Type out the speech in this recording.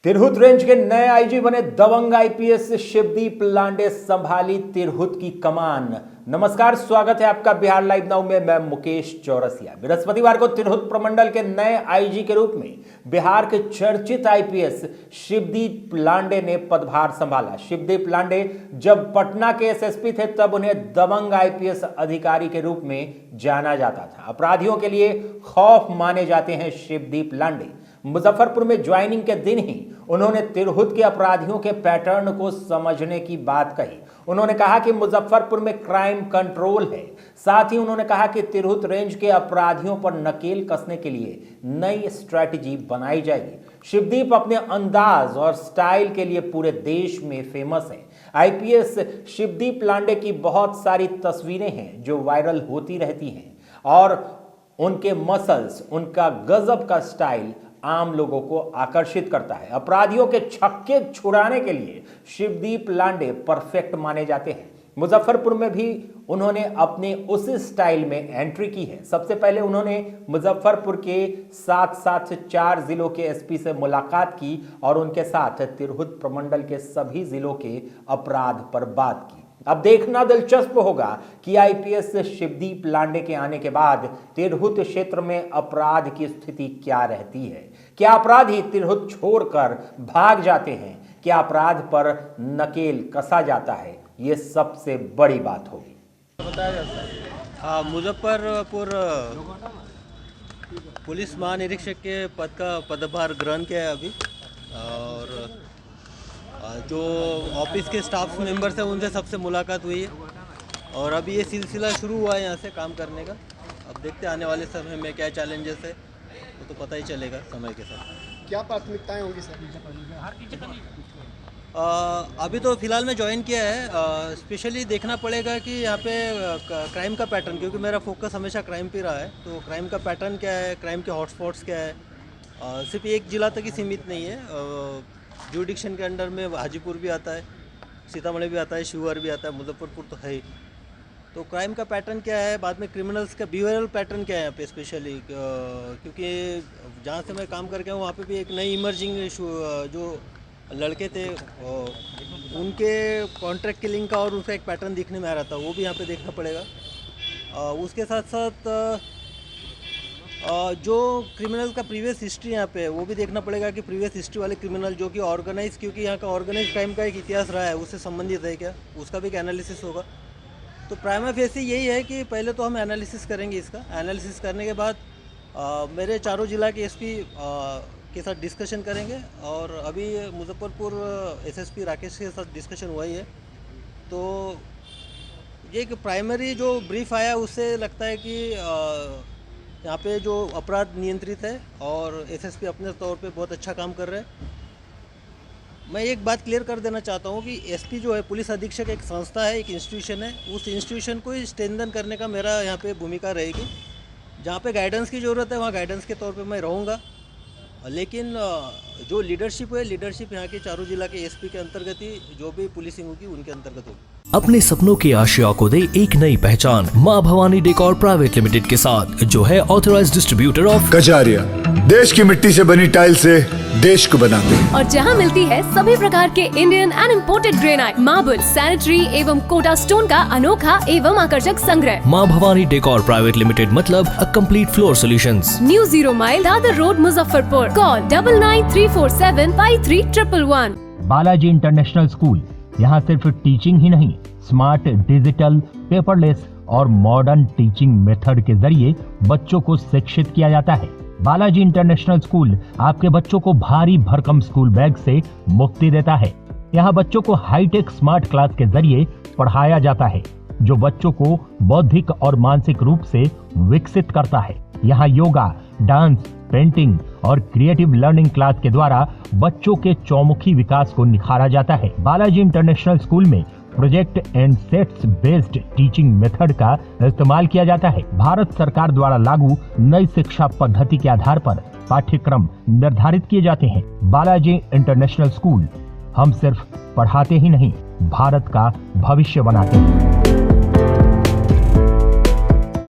Tirhut range के नए IG बने दबंग आईपीएस शिवदीप लांडे संभाली तिरहुत की कमान। नमस्कार, स्वागत है आपका बिहार लाइव नाउ में। मैं मुकेश चौरसिया। बृहस्पतिवार को तिरहुत प्रमंडल के नए आईजी के रूप में बिहार के चर्चित आईपीएस शिवदीप लांडे ने पदभार संभाला। शिवदीप लांडे जब पटना के एसएसपी थे तब उन्हें दबंग आईपीएस अधिकारी के रूप में जाना जाता था। अपराधियों के लिए खौफ माने जाते हैं शिवदीप लांडे। मुजफ्फरपुर में ज्वाइनिंग के दिन ही उन्होंने तिरहुत के अपराधियों के पैटर्न को समझने की बात कही। उन्होंने कहा कि मुजफ्फरपुर में क्राइम कंट्रोल है। साथ ही उन्होंने कहा कि तिरहुत रेंज के अपराधियों पर नकेल कसने के लिए नई स्ट्रैटेजी बनाई जाएगी। शिवदीप अपने अंदाज और स्टाइल के लिए पूरे देश में फेमस हैं। आईपीएस शिवदीप लांडे की बहुत सारी तस्वीरें हैं जो वायरल होती रहती हैं और उनके मसल्स, उनका गजब का स्टाइल आम लोगों को आकर्षित करता है। अपराधियों के छक्के छुड़ाने के लिए शिवदीप लांडे परफेक्ट माने जाते हैं। मुजफ्फरपुर में भी उन्होंने अपने उस स्टाइल में एंट्री की है। सबसे पहले उन्होंने मुजफ्फरपुर के साथ साथ 4 जिलों के एसपी से मुलाकात की और उनके साथ तिरहुत प्रमंडल के सभी जिलों के अपराध पर बात की। अब देखना दिलचस्प होगा कि आईपीएस शिवदीप लांडे के आने के बाद तिरहुत क्षेत्र में अपराध की स्थिति क्या रहती है। क्या अपराधी तिरहुत छोड़कर भाग जाते हैं? क्या अपराध पर नकेल कसा जाता है? ये सबसे बड़ी बात होगी। बताया जाता है। हाँ, मुजफ्फरपुर पुलिस महानिरीक्षक के पद का पदभार ग्रहण किया है अभी, और जो ऑफिस के स्टाफ मेंबर्स हैं उनसे सबसे मुलाकात हुई है और अभी ये सिलसिला शुरू हुआ है यहाँ से काम करने का। अब देखते हैं आने वाले समय में क्या चैलेंजेस है, वो तो पता ही चलेगा समय के साथ। क्या प्राथमिकताएं होंगी सर? अभी तो फिलहाल मैं ज्वाइन किया है। स्पेशली देखना पड़ेगा कि यहाँ पे क्राइम का पैटर्न, क्योंकि मेरा फोकस हमेशा क्राइम पे रहा है, तो क्राइम का पैटर्न क्या है, क्राइम के हॉटस्पॉट्स क्या है। सिर्फ एक जिला तक ही सीमित नहीं है। जुडिक्शन के अंडर में हाजीपुर भी आता है, सीतामढ़ी भी आता है, शिवहर भी आता है, मुजफ्फरपुर तो है ही। तो क्राइम का पैटर्न क्या है, बाद में क्रिमिनल्स का बिहेवियरल पैटर्न क्या है यहाँ पे स्पेशली, क्योंकि जहाँ से मैं काम करके हूँ वहाँ पे भी एक नई इमर्जिंग जो लड़के थे उनके कॉन्ट्रैक्ट किलिंग का और उसका एक पैटर्न दिखने में आ रहा था, वो भी यहाँ पे देखना पड़ेगा। उसके साथ साथ जो क्रिमिनल का प्रीवियस हिस्ट्री यहाँ पे वो भी देखना पड़ेगा कि प्रीवियस हिस्ट्री वाले क्रिमिनल जो कि ऑर्गेनाइज, क्योंकि यहाँ का ऑर्गेनाइज क्राइम का एक इतिहास रहा है, उससे संबंधित है क्या, उसका भी एक एनालिसिस होगा। तो प्राइमा फेसी यही है कि पहले तो हम एनालिसिस करेंगे। इसका एनालिसिस करने के बाद मेरे चारों जिला के एसपी के साथ डिस्कशन करेंगे, और अभी मुजफ्फरपुर एसएसपी राकेश के साथ डिस्कशन हुआ ही है। तो ये एक प्राइमरी जो ब्रीफ आया उससे लगता है कि यहाँ पे जो अपराध नियंत्रित है और एसएसपी अपने तौर पे बहुत अच्छा काम कर रहे हैं। मैं एक बात क्लियर कर देना चाहता हूँ कि एसपी जो है, पुलिस अधीक्षक, एक संस्था है, एक इंस्टीट्यूशन है। उस इंस्टीट्यूशन को स्ट्रेंथन करने का मेरा यहाँ पे भूमिका रहेगी। जहाँ पे गाइडेंस की ज़रूरत है वहाँ गाइडेंस के तौर पे मैं रहूँगा, लेकिन जो लीडरशिप है, लीडरशिप यहाँ के चारों जिला के एसपी के अंतर्गत ही जो भी पुलिसिंग होगी उनके अंतर्गत होगी। अपने सपनों की आशिया को दे एक नई पहचान माँ भवानी डेकोर प्राइवेट लिमिटेड के साथ, जो है ऑथराइज्ड डिस्ट्रीब्यूटर ऑफ कजारिया। देश की मिट्टी से बनी टाइल से देश को बनाते हैं, और जहां मिलती है सभी प्रकार के Indian and imported granite, marble, sanitary एवं कोटा स्टोन का अनोखा एवं आकर्षक संग्रह। माँ भवानी डेकोर प्राइवेट लिमिटेड मतलब a complete floor solutions. New 0 mile Dadar road, Muzaffarpur. Call 9934753111। Balaji international school, यहाँ सिर्फ टीचिंग ही नहीं, स्मार्ट, डिजिटल, पेपरलेस और मॉडर्न टीचिंग मेथड के जरिए बच्चों को शिक्षित किया जाता है। बालाजी इंटरनेशनल स्कूल आपके बच्चों को भारी भरकम स्कूल बैग से मुक्ति देता है। यहाँ बच्चों को हाईटेक स्मार्ट क्लास के जरिए पढ़ाया जाता है, जो बच्चों को बौद्धिक और मानसिक रूप से विकसित करता है। यहाँ योगा, डांस, पेंटिंग और क्रिएटिव लर्निंग क्लास के द्वारा बच्चों के चौमुखी विकास को निखारा जाता है। बालाजी इंटरनेशनल स्कूल में project and sets based teaching method का इस्तेमाल किया जाता है। भारत सरकार द्वारा लागू नई शिक्षा पद्धति के आधार पर पाठ्यक्रम निर्धारित किए जाते हैं। बालाजी इंटरनेशनल स्कूल, हम सिर्फ पढ़ाते ही नहीं, भारत का भविष्य बनाते हैं।